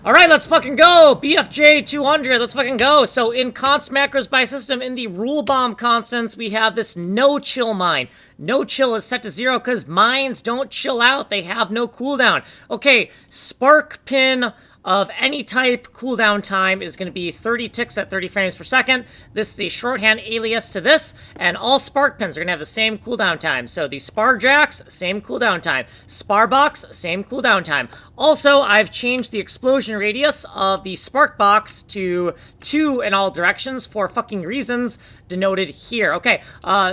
All right, let's fucking go. BFJ 200, let's fucking go. So in const macros by system, in the rule bomb constants, we have this no chill mine. No chill is set to 0 because mines don't chill out. They have no cooldown. Okay, spark pin of any type cooldown time is going to be 30 ticks at 30 frames per second. This is the shorthand alias to this, and all spark pins are going to have the same cooldown time. So the spar jacks, same cooldown time. Spar box, same cooldown time. Also, I've changed the explosion radius of the spark box to 2 in all directions for fucking reasons denoted here. Okay,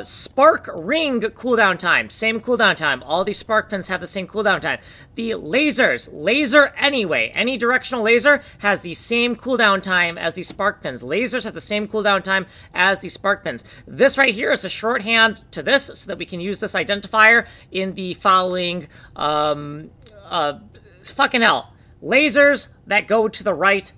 spark ring cooldown time, same cooldown time. All these spark pins have the same cooldown time. The lasers, laser anyway, any directional laser has the same cooldown time as the spark pins. Lasers have the same cooldown time as the spark pins. This right here is a shorthand to this so that we can use this identifier in the following, fucking hell. Lasers that go to the right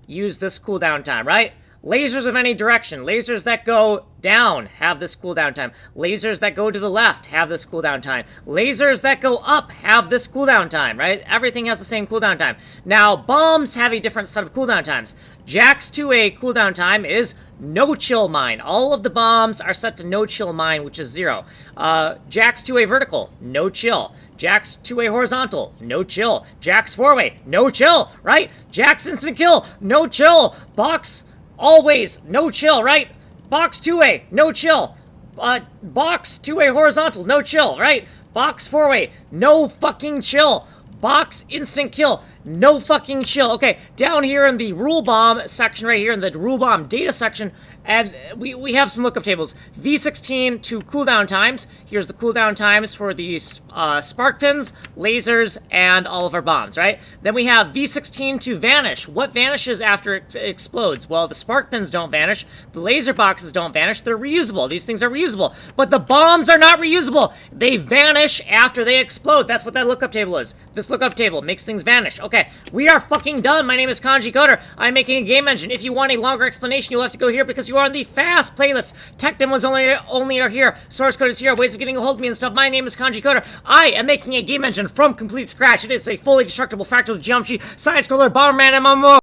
use this cooldown time, right? Lasers of any direction. Lasers that go down have this cooldown time. Lasers that go to the left have this cooldown time. Lasers that go up have this cooldown time, right? Everything has the same cooldown time. Now, bombs have a different set of cooldown times. Jack's 2A cooldown time is no chill mine. All of the bombs are set to no chill mine, which is 0. Jack's 2A vertical, no chill. Jack's 2A horizontal, no chill. Jack's 4-way, no chill, right? Jack's instant kill, no chill. Box, always, no chill, right? Box 2A, no chill. Box 2A horizontal, no chill, right? Box 4-way, no fucking chill. Box instant kill, no fucking chill. Okay, down here in the rule bomb section right here, in the rule bomb data section, and we have some lookup tables. V16 to cooldown times. Here's the cooldown times for the spark pins, lasers, and all of our bombs, right? Then we have V16 to vanish. What vanishes after it explodes? Well, the spark pins don't vanish. The laser boxes don't vanish. They're reusable. These things are reusable. But the bombs are not reusable. They vanish after they explode. That's what that lookup table is. This lookup table makes things vanish. Okay, we are fucking done. My name is Kanji Coder. I'm making a game engine. If you want a longer explanation, you'll have to go here because you are on the fast playlist. Tech demos only are here. Source code is here. Ways of getting a hold of me and stuff. My name is Kanji Coder. I am making a game engine from complete scratch. It is a fully destructible fractal geometry side scroller Bomberman MMO.